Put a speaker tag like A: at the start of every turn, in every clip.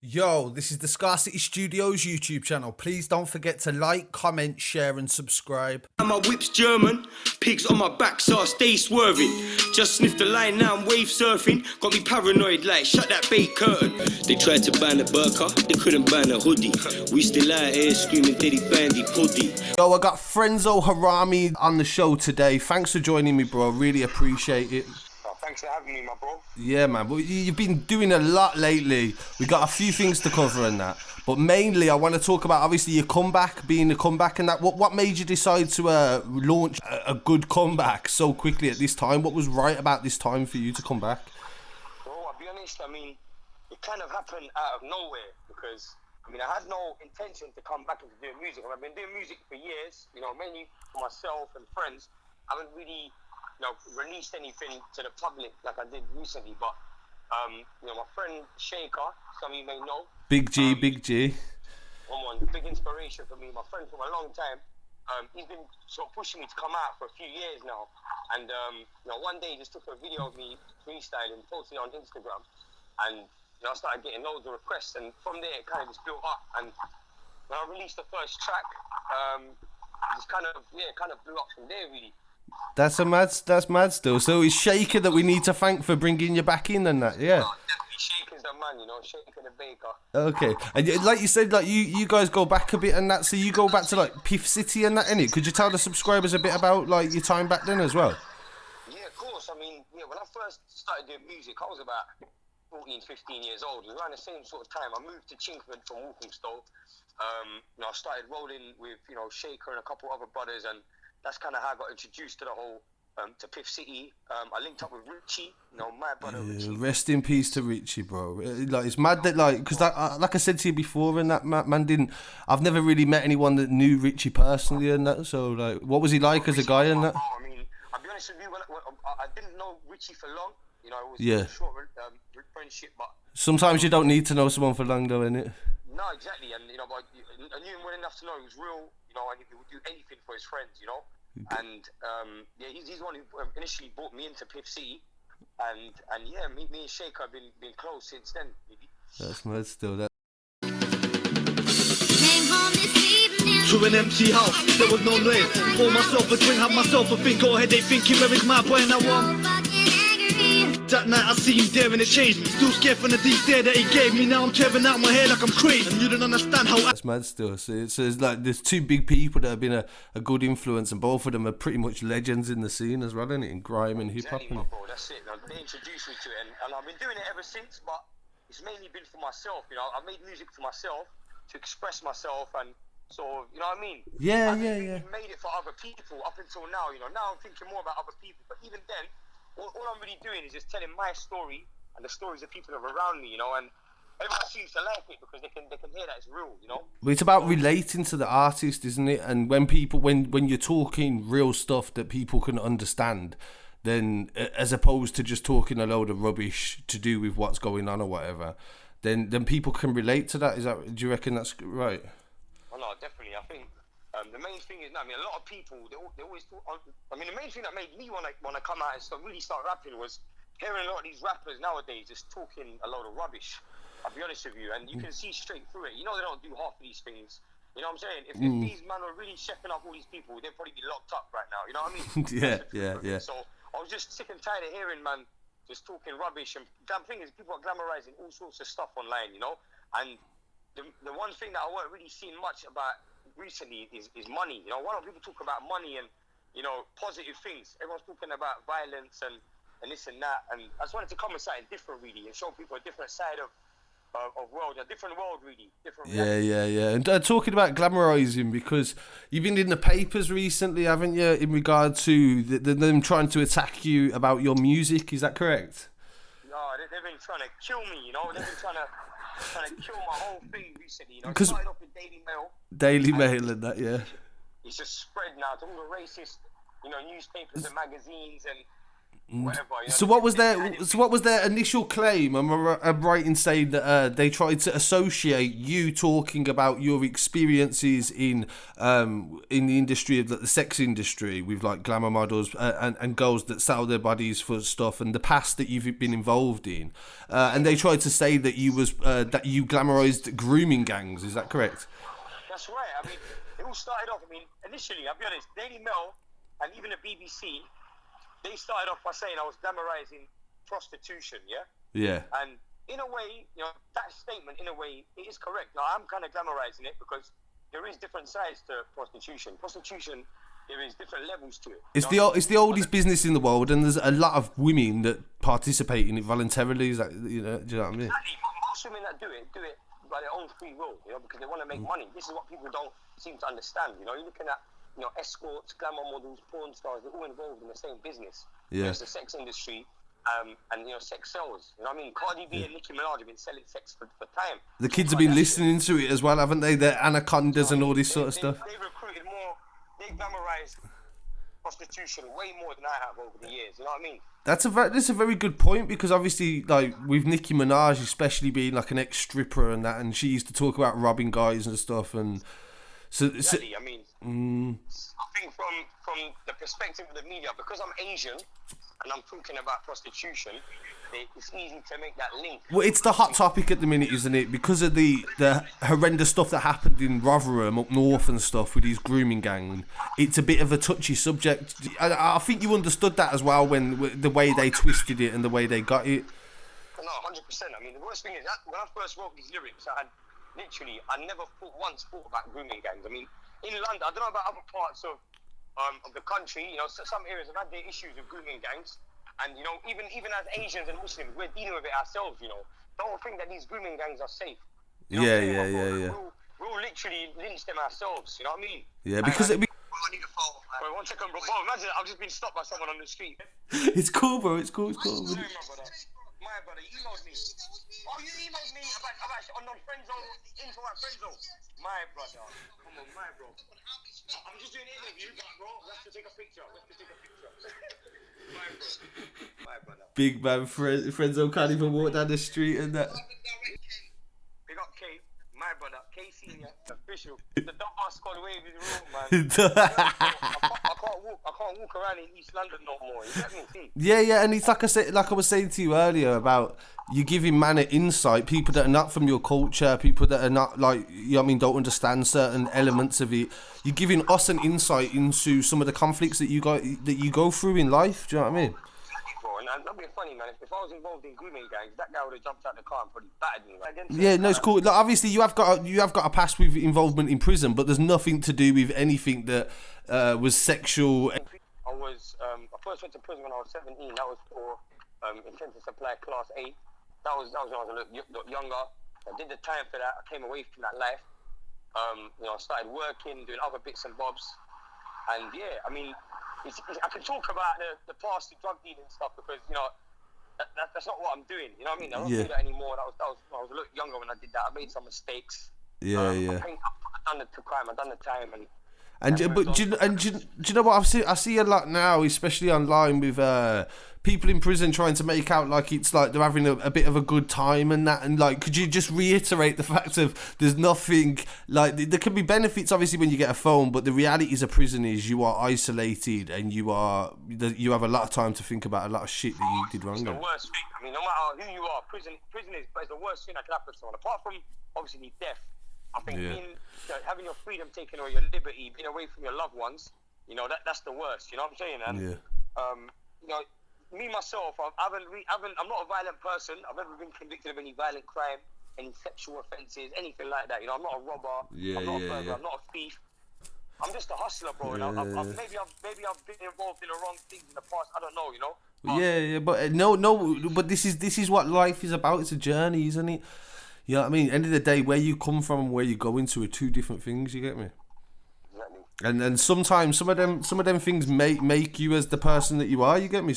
A: Yo, this is the Scarcity Studios YouTube channel. Please don't forget to like, comment, share and subscribe.
B: My whip's German, pigs on my back so I stay swerving. Just sniffed the line, now I'm wave surfing. Got me paranoid like shut that bait curtain. They tried to ban the burqa, they couldn't ban a hoodie. We still out here screaming diddy bandy puddy.
A: Yo, I got Frenzo Harami on the show today. Thanks for joining me, bro. Really appreciate it.
C: Thanks for having me, my bro.
A: Yeah, man. But you've been doing a lot lately. We got a few things to cover in that. But mainly, I want to talk about, obviously, your comeback, being a comeback and that. What made you decide to launch a good comeback so quickly at this time? What was right about this time for you to come back?
C: Bro, I'll be honest, I mean, it kind of happened out of nowhere because, I mean, I had no intention to come back into doing music. I've been doing music for years, you know, mainly for myself and friends. I haven't really released anything to the public like I did recently, but my friend Shaker, some of you may know.
A: Big G, Big G.
C: Big inspiration for me. My friend from a long time. He's been sort of pushing me to come out for a few years now, and one day he just took a video of me freestyling, posted it on Instagram, and I started getting loads of requests, and from there it kind of just built up. And when I released the first track, it just kind of blew up from there really.
A: That's mad still. So it's Shaker that we need to thank for bringing you back in and that, yeah.
C: Oh, definitely Shaker's the man, Shaker the baker.
A: Okay, and like you said, like you guys go back a bit and that, so you go back to like Pif City and that, innit? Could you tell the subscribers a bit about like your time back then as well?
C: Yeah, of course. I mean, when I first started doing music, I was about 14, 15 years old. It was around the same sort of time. I moved to Chinkford from Walthamstow. I started rolling with, Shaker and a couple other brothers, and that's kind of how I got introduced to the whole, to Pif City. I linked up with Richie, my brother Richie.
A: Rest in peace to Richie, bro. Like, it's mad that, like, because like I said to you before, and that man didn't, I've never really met anyone that knew Richie personally and that, so, like, what was he like as a guy and that?
C: I mean, I'll be honest with you, I didn't know Richie for long, it was
A: yeah.
C: a short friendship, but...
A: Sometimes you don't need to know someone for long, though, innit?
C: No, exactly, and, but I knew him well enough to know he was real, and he would do anything for his friends, and he's the one who initially brought me into Pif City, and me and Shaker have been close since then, maybe.
A: That's mad still, that.
D: To an empty house, there was no noise. Pour myself a drink, have myself a think. Go ahead, they thinking, where is my boy now? That night I see him there and it changed. Still scared from the deep stare that he gave me. Now I'm tearing out my hair like I'm crazy. And you don't understand how
A: That's mad still. So it's like there's two big people that have been a good influence, and both of them are pretty much legends in the scene as well, isn't it? In grime and hip hop.
C: Exactly, bro, that's it. They introduced me to it, and I've been doing it ever since, but it's mainly been for myself, I've made music for myself, to express myself, and sort of, you know what I mean?
A: Yeah.
C: I made it for other people up until now, Now I'm thinking more about other people, but even then, all I'm really doing is just telling my story and the stories of people that are around me, and everyone seems to like it because they can hear that it's real,
A: But it's about relating to the artist, isn't it? And when you're talking real stuff that people can understand, then as opposed to just talking a load of rubbish to do with what's going on or whatever, then people can relate to that. Do you reckon that's right?
C: Well, no, definitely. I think the main thing is, a lot of people, they always talk. The main thing that made me want to come out and really start rapping was hearing a lot of these rappers nowadays just talking a load of rubbish. I'll be honest with you, and you can see straight through it. They don't do half of these things. You know what I'm saying? If these men were really chefing up all these people, they'd probably be locked up right now. You know what I mean?
A: yeah.
C: So I was just sick and tired of hearing man just talking rubbish. And damn thing is, people are glamorizing all sorts of stuff online. And the one thing that I weren't really seeing much about recently is money. Why don't people talk about money and positive things? Everyone's talking about violence and this and that, and I just wanted to come with something different really and show people a different side of world, a different world really, different reality.
A: Yeah. And talking about glamorizing, because you've been in the papers recently, haven't you, in regard to them trying to attack you about your music, is that correct?
C: No, they've been trying to kill me, they've been trying to kill my whole thing recently, It started off with
A: Daily Mail and that, yeah.
C: It's just spread now to all the racist, newspapers and magazines, and whatever. You know,
A: So what was their initial claim? I'm right in saying that they tried to associate you talking about your experiences in the industry of the sex industry with like glamour models and girls that sell their bodies for stuff and the past that you've been involved in, and they tried to say that you glamorized grooming gangs. Is that correct?
C: That's right. I mean, it all started off. I mean, initially, I'll be honest, Daily Mail and even the BBC. They started off by saying I was glamorizing prostitution, yeah?
A: Yeah.
C: And in a way, you know, that statement, in a way, it is correct. Now, I'm kind of glamorizing it because there is different sides to prostitution. Prostitution, there is different levels to it.
A: It's the oldest business in the world, and there's a lot of women that participate in it voluntarily. Is that, you know, do you know what I mean?
C: Exactly. Most women that do it by their own free will, you know, because they want to make money. This is what people don't seem to understand, you know. You're looking at, you know, escorts, glamour models, porn stars, they're all involved in the same business.
A: Yeah.
C: You know, it's the sex industry, and, you know, sex sells. You know what I mean? Cardi B and Nicki Minaj have been selling sex for time.
A: The kids have been listening to it as well, haven't they? The anacondas and all this sort of stuff.
C: They recruited more, they glamorized prostitution way more than I have over the years, you know what I mean?
A: That's a very good point, because obviously, like, with Nicki Minaj especially being like an ex-stripper and that, and she used to talk about robbing guys and stuff, and
C: exactly. I mean, I think from the perspective of the media, because I'm Asian and I'm talking about prostitution, it's easy to make that link.
A: Well, it's the hot topic at the minute, isn't it? Because of the horrendous stuff that happened in Rotherham up north and stuff with his grooming gang. It's a bit of a touchy subject. I think you understood that as well when the way they twisted it and the way they got it.
C: No, 100%. I mean, the worst thing is that when I first wrote these lyrics, I never once thought about grooming gangs. I mean, in London, I don't know about other parts of the country, you know, some areas have had their issues with grooming gangs, and, you know, even as Asians and Muslims, we're dealing with it ourselves, you know. Don't think that these grooming gangs are safe. You know
A: Yeah.
C: We'll literally lynch them ourselves, you know what I mean?
A: Yeah, because
C: I need a phone. Wait, 1 second, bro. Imagine I've just been stopped by someone on the street.
A: It's cool, bro. It's cool.
C: Sorry, my brother, you emailed me. Oh, you emailed me about on Frenzo, info at Frenzo. My brother. Come on, my bro. I'm just doing an interview, bro. Let's take a picture. My brother.
A: Big man, Frenzo can't even walk down the street and that.
C: Big up K, my brother. K Senior, official. The Dot Squad wave is real, man. I can't walk around in East London no more. You get me?
A: Yeah, and it's like I was saying to you earlier about you giving man an insight, people that are not from your culture, people that are not, like, you know what I mean, don't understand certain elements of it. You're giving us an insight into some of the conflicts that you go through in life. Do you know what I mean?
C: Bro, and that'd be funny, man. If I was involved in grooming gangs, that guy would have jumped out the car and probably battered me. Right?
A: Yeah, no, it's cool. Like, obviously, you have got a past with involvement in prison, but there's nothing to do with anything that was sexual.
C: I first went to prison when I was 17. That was for intent to supply class 8. That was when I was a little younger. I did the time for that. I came away from that life. You know, I started working, doing other bits and bobs, and yeah, I mean, I can talk about the past, the drug dealing stuff, because, you know, that's not what I'm doing. You know what I mean? I don't do that anymore. That was when I was a little younger when I did that. I made some mistakes. I've done the crime. I've done the time, and do you know what I see a lot now, especially online, with people in prison trying to make out like it's like they're having a bit of a good time and that, and like, could you just reiterate the fact of there's nothing, like, there can be benefits obviously when you get a phone, but the realities of prison is you are isolated and you have a lot of time to think about a lot of shit that you did wrong. It's the worst thing. I mean, no matter who you are, prison is the worst thing that can happen to someone, apart from obviously death. I think having your freedom taken or your liberty, being away from your loved ones, you know, that's the worst. You know what I'm saying? And you know, me myself, I'm not a violent person. I've never been convicted of any violent crime, any sexual offences, anything like that. You know, I'm not a robber. I'm not a burglar. I'm not a thief. I'm just a hustler, bro. And maybe I've been involved in the wrong things in the past. I don't know. You know. But
A: but this is what life is about. It's a journey, isn't it? You know what I mean? End of the day, where you come from and where you go into are two different things. You get me? Exactly. And sometimes some of them things make you as the person that you are. You get me?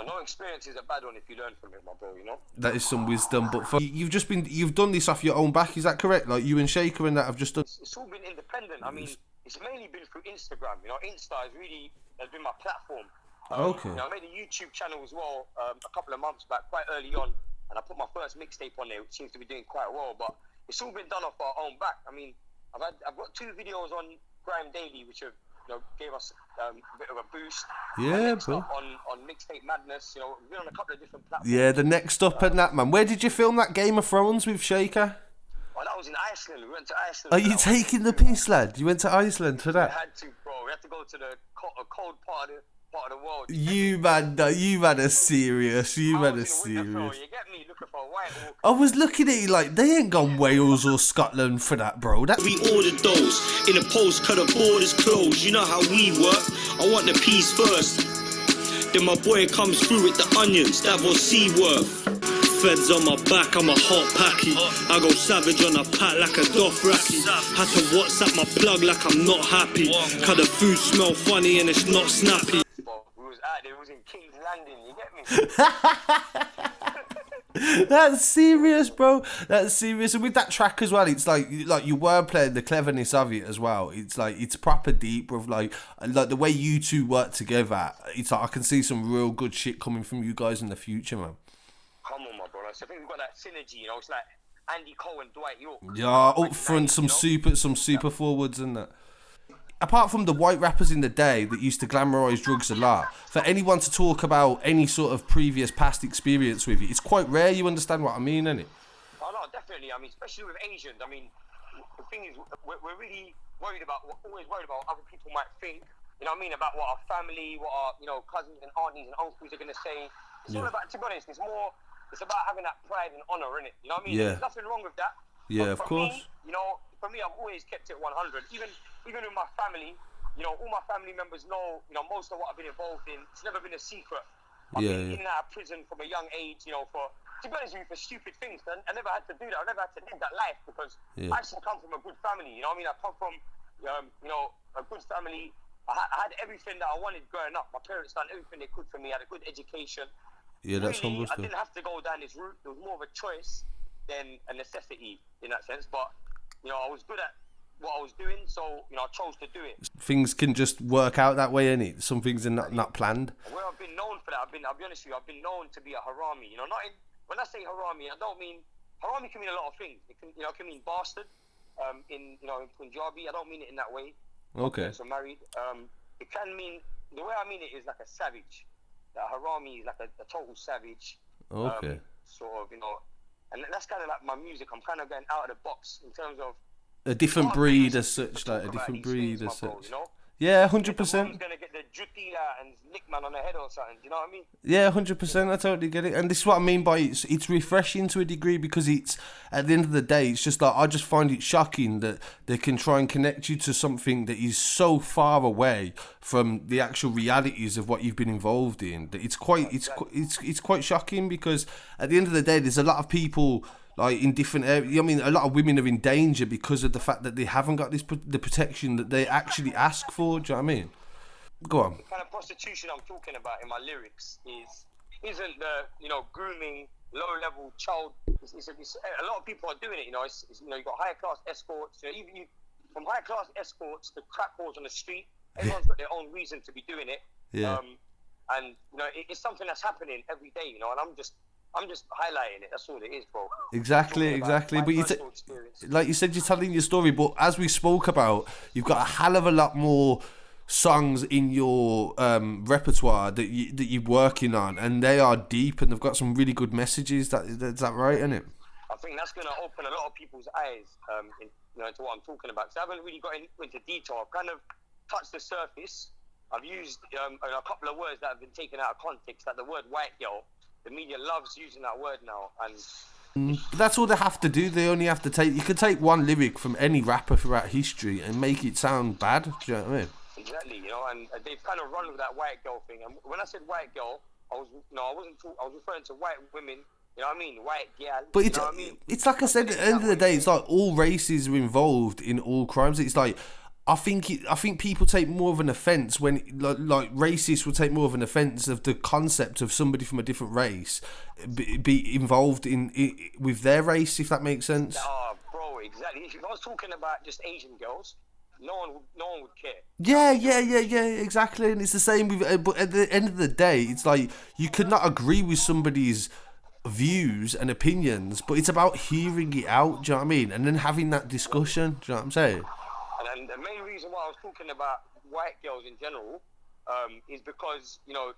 C: No experience is a bad one if you learn from it, my bro. You know.
A: That is some wisdom. But you've done this off your own back. Is that correct? Like you and Shaker and that have just done.
C: It's all been independent. I mean, it's mainly been through Instagram. You know, Insta has been my platform.
A: Okay.
C: You know, I made a YouTube channel as well a couple of months back, quite early on, and I put my first mixtape on there, which seems to be doing quite well. But it's all been done off our own back. I mean, I've got 2 videos on Grime Daily, which have gave us a bit of a boost.
A: Yeah, bro.
C: On Mixtape Madness, we've been on a couple of different platforms.
A: Yeah, the next up and that, man. Where did you film that Game of Thrones with Shaker?
C: Oh, that was in Iceland. We went to Iceland.
A: Are you taking the piss, lad? You went to Iceland for that?
C: We had to, bro. We had to go to the cold part of the world.
A: You man are serious. You man are serious.
C: You get me looking for a white walk.
A: I was looking at you like they ain't gone Wales or Scotland for that, bro.
B: We ordered those in a postcard of borders closed. You know how we work. I want the peas first. Then my boy comes through with the onions. That was Seaworth. Feds on my back, I'm a hot packy. I go savage on a pat like a Dothraki. Had to WhatsApp my plug like I'm not happy. Cause the food smell funny and it's not snappy.
C: We was out there, we was in King's Landing, you get me?
A: That's serious, bro. That's serious. And with that track as well, it's like you were playing the cleverness of it as well. It's like it's proper deep, bro. Like the way you two work together. It's like I can see some real good shit coming from you guys in the future, man.
C: Come on, my brother. So I think we've got that synergy, It's like Andy Cole and Dwight York.
A: Yeah, up front, some super forwards and that. Apart from the white rappers in the day that used to glamorise drugs a lot, for anyone to talk about any sort of previous past experience with it, it's quite rare. You understand what I mean, innit?
C: Oh no, definitely. I mean, especially with Asians. I mean, the thing is, we're really always worried about what other people might think. You know what I mean? About what our family, what our cousins and aunties and uncles are gonna say. It's all about, to be honest, it's about having that pride and honour in it. You know what I mean?
A: Yeah.
C: There's nothing wrong with that.
A: Yeah,
C: but
A: of course.
C: Me, for me, I've always kept it 100. Even with my family, all my family members know, most of what I've been involved in. It's never been a secret. I've been in and out of prison from a young age, to be honest with you, for stupid things. I never had to do that. I never had to live that life because I actually come from a good family. You know what I mean? I come from, a good family. I had everything that I wanted growing up. My parents done everything they could for me. I had a good education.
A: Yeah, that's
C: really,
A: humble stuff.
C: I didn't have to go down this route. It was more of a choice than a necessity in that sense. But, I was good at what I was doing, so, I chose to do it.
A: Things can just work out that way, innit? Some things are not planned.
C: Where I've been known for that, I'll be honest with you, I've been known to be a harami. When I say harami, I don't mean, harami can mean a lot of things. It can, can mean bastard, in Punjabi. I don't mean it in that way.
A: Okay.
C: So married. It can mean, the way I mean it is like a savage. That harami is like a total savage.
A: Okay.
C: Sort of, and that's kind of like my music. I'm kind of going out of the box in terms of
A: a different breed as such, like a different breed as such. Yeah, 100%.
C: Gonna get the jutti and lick man on the head or something. Do you know what I mean?
A: Yeah, 100%. I totally get it, and this is what I mean by it's refreshing to a degree because it's at the end of the day, it's just like I just find it shocking that they can try and connect you to something that is so far away from the actual realities of what you've been involved in. That it's quite shocking because at the end of the day, there's a lot of people. Like in different areas, I mean, a lot of women are in danger because of the fact that they haven't got the protection that they actually ask for. Do you know what I mean? Go on.
C: The kind of prostitution I'm talking about in my lyrics isn't the grooming, low-level child. It's a lot of people are doing it. You've got higher class escorts. Even from higher class escorts to crack whores on the street. Everyone's got their own reason to be doing it.
A: Yeah.
C: And it's something that's happening every day. And I'm just highlighting it. That's all it is, bro.
A: Exactly. But like you said, you're telling your story. But as we spoke about, you've got a hell of a lot more songs in your repertoire that you're working on, and they are deep and they've got some really good messages. Is that right, isn't it?
C: I think that's going to open a lot of people's eyes into what I'm talking about. So I haven't really got into detail. I've kind of touched the surface. I've used a couple of words that have been taken out of context, like the word white girl. The media loves using that word now, and
A: that's all they have to do. They only have to take. You could take one lyric from any rapper throughout history and make it sound bad. Do you know what I mean?
C: Exactly. And they've kind of run with that white girl thing. And when I said white girl, I was referring to white women. You know what I mean? White girl.
A: But
C: you know what I mean?
A: It's like I said. At the end of the day, it's like all races are involved in all crimes. It's like. I think people take more of an offence when like racists will take more of an offence of the concept of somebody from a different race be involved in with their race, if that makes sense.
C: Oh, bro, exactly. If I was talking about just Asian girls, no one would care.
A: Yeah, exactly. And it's the same with, but at the end of the day, it's like you could not agree with somebody's views and opinions, but it's about hearing it out. Do you know what I mean? And then having that discussion. Do you know what I'm saying?
C: And the main reason why I was talking about white girls in general is because, you know,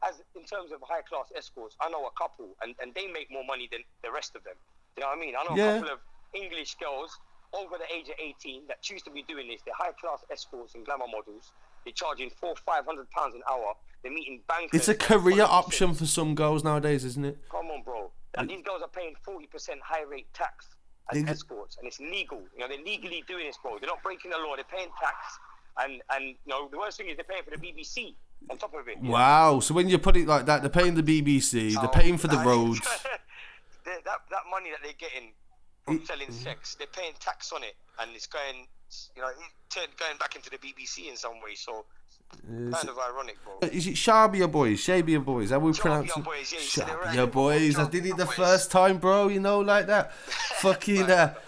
C: as in terms of high class escorts, I know a couple, and they make more money than the rest of them. You know what I mean? I know a couple of English girls over the age of 18 that choose to be doing this. They're high class escorts and glamour models. They're charging £400-500 an hour. They're meeting bankers.
A: It's a career option for some girls nowadays, isn't it?
C: Come on, bro. And these girls are paying 40% high rate tax as escorts, and it's legal. You know, they're legally doing this, bro. They're not breaking the law. They're paying tax, and you know, the worst thing is they're paying for the BBC on top of it.
A: Wow. So when you put it like that, they're paying the BBC, they're paying for the roads.
C: that money that they're getting from selling sex, they're paying tax on it, and it's going, you know, going back into the BBC in some way. So kind of ironic, bro.
A: Is it Shabia boys? Shabia boys? How we pronounce it?
C: Boys, yeah,
A: Shabia boys. I did it the first time, bro. You know, like that. Fucking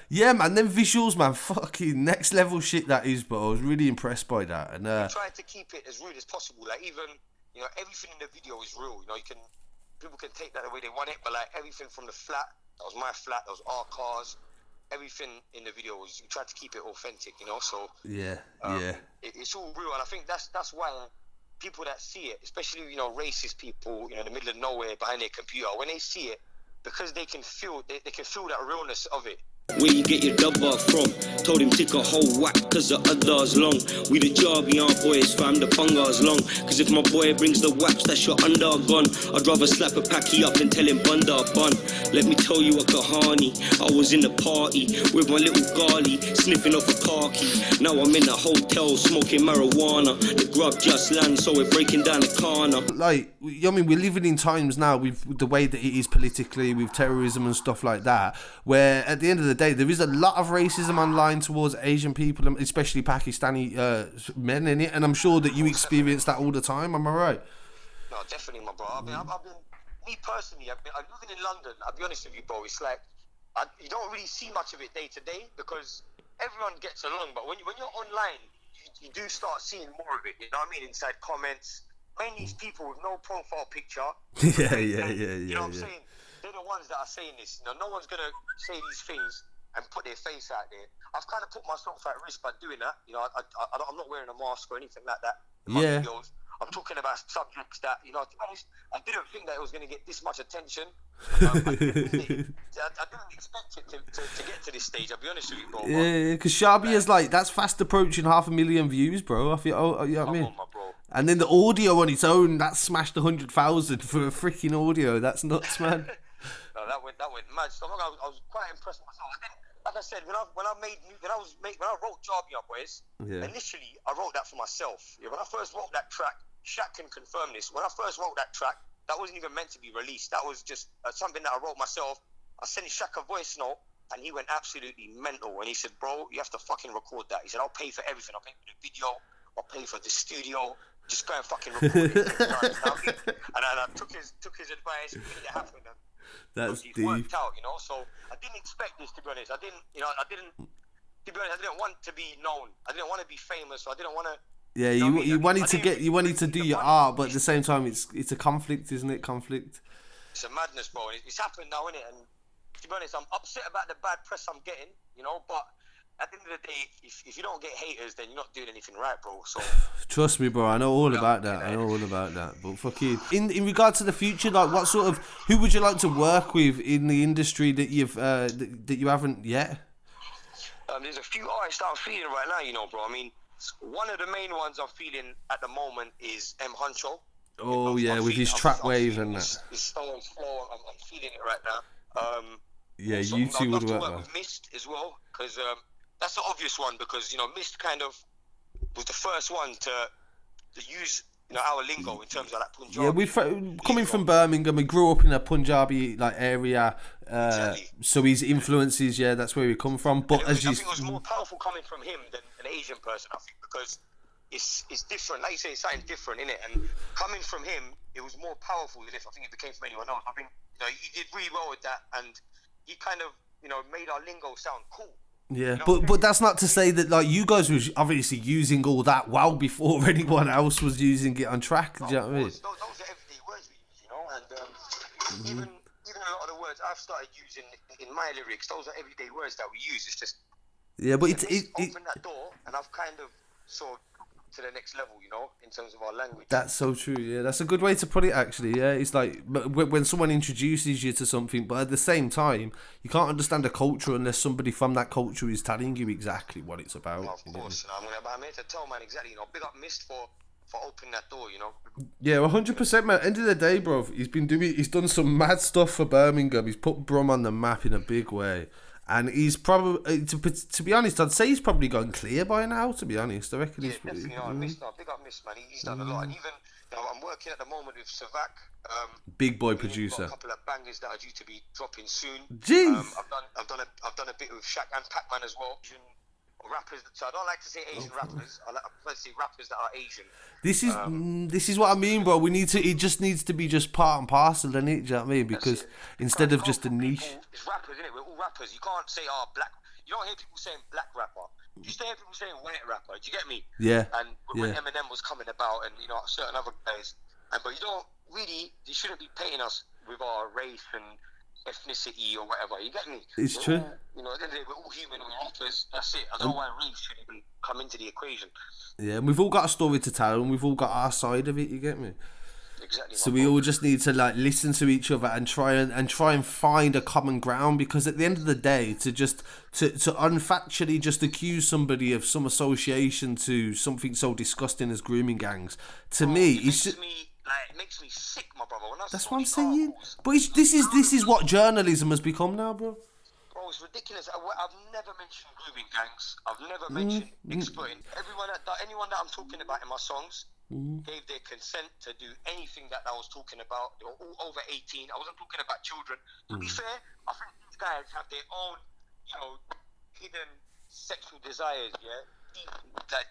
A: yeah, man. Them visuals, man. Fucking next level shit that is, bro. I was really impressed by that. And
C: we tried to keep it as real as possible. Like even, you know, everything in the video is real. You know, people can take that the way they want it, but like everything from the flat, that was my flat, that was our cars. Everything in the video was, we tried to keep it authentic, you know. So it's all real, and I think that's why people that see it, especially, you know, racist people, you know, in the middle of nowhere behind their computer, when they see it, because they can feel that realness of it.
B: Where you get your dub bar from? Told him take a whole whack cause the other's long. We the Jarbian boys, fam, the bungar's long. Cause if my boy brings the waps, that's your undergone. I'd rather slap a packy up and tell him bunda bun. Let me tell you a kahani. I was in the party with my little Gully, sniffing off a car key. Now I'm in a hotel smoking marijuana. The grub just landed, so we're breaking down the corner.
A: Like, I mean, we're living in times now with the way that it is politically, with terrorism and stuff like that, where at the end of the day, there is a lot of racism online towards Asian people, especially Pakistani men in it, and I'm sure that you experience that all the time. Am I right?
C: No, definitely, my bro. I've been me personally. I'm living in London. I'll be honest with you, bro. It's like you don't really see much of it day to day because everyone gets along. But when you're online, you do start seeing more of it. You know what I mean? Inside comments, mainly people with no profile picture.
A: Yeah.
C: You know what I'm saying? They're the ones that are saying this. You know, no one's gonna say these things and put their face out there. I've kind of put myself at risk by doing that. You know, I'm not wearing a mask or anything like that.
A: Yeah.
C: Videos. I'm talking about subjects that, you know, to be honest, I didn't think that it was going to get this much attention. I didn't expect it to get to this stage, I'll be honest with you, bro.
A: Yeah, because Shabby is like, that's fast approaching 500,000 views, bro. I feel, you know what I mean?
C: My bro.
A: And then the audio on its own, that smashed 100,000 for a freaking audio. That's nuts, man.
C: No, that went mad. So I was quite impressed with myself. Like I said, when I wrote Jarbian Boys, initially I wrote that for myself. Yeah, when I first wrote that track, Shaq can confirm this. When I first wrote that track, that wasn't even meant to be released. That was just something that I wrote myself. I sent Shaq a voice note, and he went absolutely mental. And he said, "Bro, you have to fucking record that." He said, "I'll pay for everything. I'll pay for the video. I'll pay for the studio. Just go and fucking record it." And I took his advice, made it happen.
A: That's
C: deep.
A: deep.
C: Worked out, you know. So I didn't expect this, to be honest. To be honest, I didn't want to be known. I didn't want to be famous. So I didn't want to.
A: Yeah, you wanted to do your art, but at the same time, it's a conflict, isn't it? Conflict.
C: It's a madness, bro. It's happened now, innit? And to be honest, I'm upset about the bad press I'm getting, you know. But at the end of the day, if you don't get haters, then you're not doing anything right, bro. So
A: trust me, bro. I know all about that. I know all about that. But fucking in regard to the future, like, what sort of who would you like to work with in the industry that you haven't yet?
C: There's a few artists that I'm feeling right now, you know, bro. I mean, one of the main ones I'm feeling at the moment is M Huncho.
A: Oh, yeah, with his trap wave and that.
C: His style and flow, I'm feeling it right now.
A: Yeah,
C: so
A: you two
C: I'd
A: would
C: love to
A: work
C: work
A: well.
C: with Mist as well, because that's the obvious one, because, you know, Mist kind of was the first one to use, you know, our lingo in terms of like Punjabi.
A: Yeah, we're coming from Birmingham. We grew up in a Punjabi like area,
C: Exactly.
A: so his influences, yeah, that's where we come from. But
C: I
A: as you,
C: think it was more powerful coming from him than an Asian person, I think, because it's different. Like you say, it's something different, innit? And coming from him, it was more powerful than if I think it became from anyone else. I think, you know, he did really well with that, and he kind of, you know, made our lingo sound cool.
A: Yeah,
C: You know
A: but that's not to say that like you guys was obviously using all that well before anyone else was using it on track. Do you know what I mean?
C: Those are everyday words we use, you know, and even a lot of the words I've started using in my lyrics, those are everyday words that we use. It's just
A: But
C: it opened that door, and I've kind of sort of to the next level, you know, in terms of our language.
A: That's so true. Yeah, that's a good way to put it. Actually, yeah, it's like when someone introduces you to something, but at the same time, you can't understand a culture unless somebody from that culture is telling you exactly what it's about.
C: Of course, I'm here to tell, man, exactly. You know, big up Mist for opening that door. You know.
A: Yeah, 100%, man. End of the day, bro, he's done some mad stuff for Birmingham. He's put Brum on the map in a big way. And he's probably, to be honest, I'd say he's probably gone clear by now, to be honest. I reckon he's...
C: definitely. Big up Miss, man. He's done a lot. And even, you know, I'm working at the moment with Sevaq.
A: Big boy producer.
C: Got a couple of bangers that are due to be dropping soon.
A: Jeez!
C: I've done a bit with Sevaq and PakMan as well. Rappers, so I don't like to say Asian rappers. I like to say rappers that are Asian.
A: This is what I mean, bro. It just needs to be just part and parcel, doesn't it? Do you know what I mean? Because instead of just a niche,
C: it's rappers, isn't it? We're all rappers. You can't say black. You don't hear people saying black rapper. You just hear people saying white rapper. Do you get me?
A: Yeah.
C: And when Eminem was coming about, and you know certain other guys, but you don't really. You shouldn't be painting us with our race and ethnicity or whatever. You get me?
A: It's true.
C: You know, at the end of the day, we're all human, we're rappers. That's it. I don't know why race should even come into the equation.
A: Yeah, and we've all got a story to tell, and we've all got our side of it. You get me?
C: Exactly.
A: So we all just need to like listen to each other and try and find a common ground, because at the end of the day, to unfactually just accuse somebody of some association to something so disgusting as grooming gangs, to me,
C: it makes me sick, my brother.
A: That's what I'm saying. But this is what journalism has become now, bro.
C: Bro, it's ridiculous. I've never mentioned grooming gangs. I've never mentioned exploiting. Anyone that I'm talking about in my songs gave their consent to do anything that I was talking about. They were all over 18. I wasn't talking about children. To be fair, I think these guys have their own, you know, hidden sexual desires,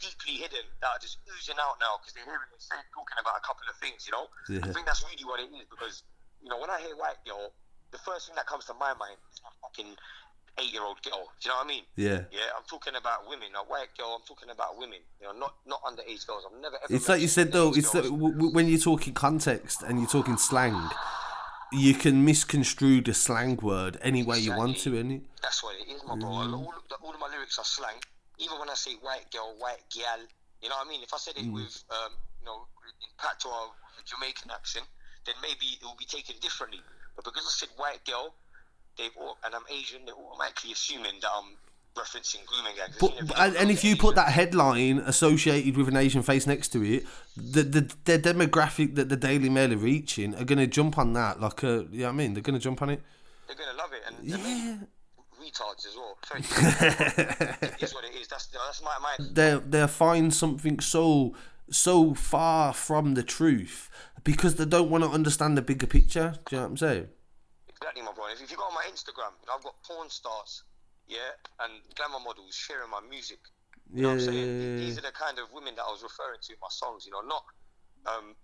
C: deeply hidden, that are just oozing out now because they're hearing me talking about a couple of things, you know. I think that's really what it is, because, you know, when I hear white girl, the first thing that comes to my mind is a fucking 8-year-old girl. Do you know what I mean? Yeah. I'm talking about women. A white girl, I'm talking about women. You know, not underage girls. I've never ever.
A: It's like you said though. It's like, when you're talking context and you're talking slang, you can misconstrue the slang word any way you want to, innit?
C: That's what it is, my bro. All of my lyrics are slang. Even when I say white girl, white gal, you know what I mean? If I said it with, you know, in patois or a Jamaican accent, then maybe it will be taken differently. But because I said white girl, and I'm Asian, they're automatically assuming that I'm referencing grooming gangs.
A: And if you put that headline associated with an Asian face next to it, the demographic that the Daily Mail are reaching are going to jump on that. Like, you know what I mean? They're going to jump on it. They're
C: going to love it. And retards as well. Sorry. It is what it is. That's my.
A: They'll find something so far from the truth because they don't want to understand the bigger picture. Do you know what I'm saying?
C: Exactly, my bro. If you go on my Instagram, I've got porn stars, and glamour models sharing my music. You know what I'm saying? These are the kind of women that I was referring to in my songs. You know, not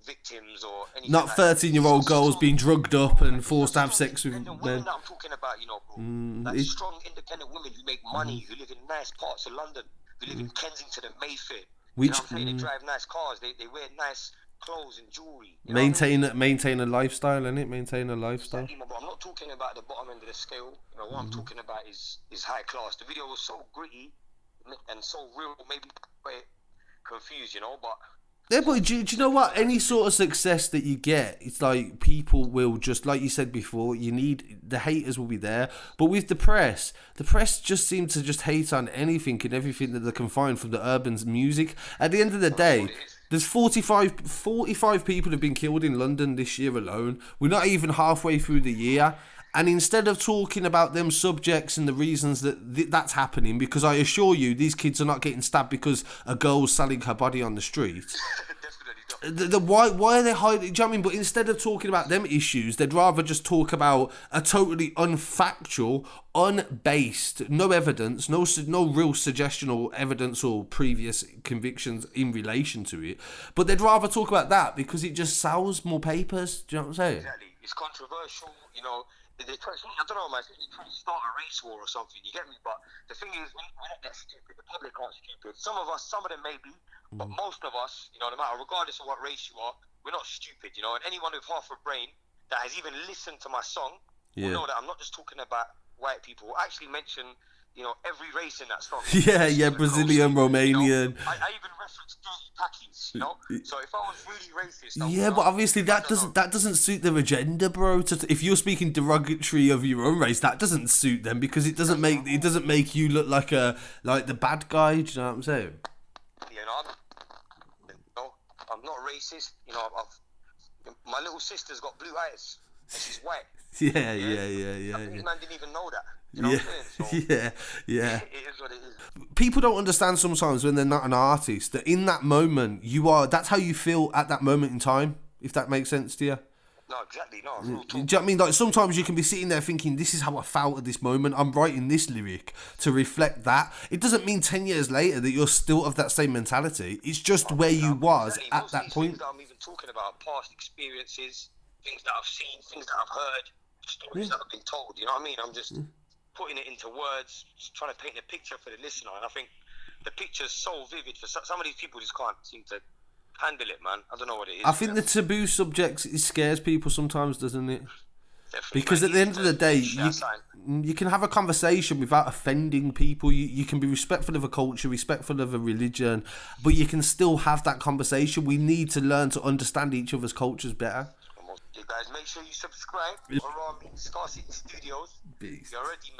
C: victims or anything.
A: Not 13-year-old girls being drugged up and forced to have sex with men.
C: The women that I'm talking about, you know, bro, like strong, independent women who make money, who live in nice parts of London, who live in Kensington and Mayfair. You know what I'm saying? They drive nice cars, they wear nice clothes and jewelry.
A: Maintain a lifestyle, innit? Maintain a lifestyle.
C: Exactly, I'm not talking about the bottom end of the scale. You know, what I'm talking about is high class. The video was so gritty and so real, maybe quite confused, you know, but.
A: Yeah, but do you know what? Any sort of success that you get, it's like people will just, like you said before, the haters will be there. But with the press just seem to just hate on anything and everything that they can find from the urban music. At the end of the day, there's 45 people have been killed in London this year alone. We're not even halfway through the year. And instead of talking about them subjects and the reasons that's happening, because I assure you, these kids are not getting stabbed because a girl's selling her body on the street. Why are they hiding? Do you know what I mean? But instead of talking about them issues, they'd rather just talk about a totally unfactual, unbased, no evidence, no real suggestion or evidence or previous convictions in relation to it. But they'd rather talk about that because it just sells more papers. Do you know what I'm saying?
C: Exactly. It's controversial, you know. I don't know, man. They're trying to start a race war or something. You get me? But the thing is, we're not that stupid. The public aren't stupid. Some of them may be, but most of us, no matter, regardless of what race you are, we're not stupid, And anyone with half a brain that has even listened to my song will know that I'm not just talking about white people. I actually mention, every race in that song.
A: Brazilian, Romanian.
C: I even reference dirty packies, So if I was really racist,
A: but obviously that doesn't suit their agenda, bro. If you're speaking derogatory of your own race, that doesn't suit them because it doesn't make you look like the bad guy. Do you know what I'm saying?
C: I'm not racist. My little sister's got blue eyes. She's white.
A: Yeah.
C: These man didn't even know that. You know what I'm saying? So,
A: yeah.
C: It is what it is.
A: People don't understand sometimes when they're not an artist that in that moment that's how you feel at that moment in time, if that makes sense to you.
C: No, exactly. No,
A: do you know what I mean? Like sometimes you can be sitting there thinking, this is how I felt at this moment. I'm writing this lyric to reflect that. It doesn't mean 10 years later that you're still of that same mentality. It's just where you was at that point.
C: Things that I'm even talking about, past experiences, things that I've seen, things that I've heard, stories that have been told. You know what I mean? I'm just putting it into words, just trying to paint a picture for the listener. And I think the picture's so vivid for some of these people just can't seem to handle it, man. I don't know what it is.
A: I think the taboo subjects, it scares people sometimes, doesn't it? Definitely, because at the end of the day, you can have a conversation without offending people. You can be respectful of a culture, respectful of a religion, but you can still have that conversation. We need to learn to understand each other's cultures better.
C: You guys, make sure you subscribe. Harami, Scarcity Studios.
A: Beast.
C: You already know.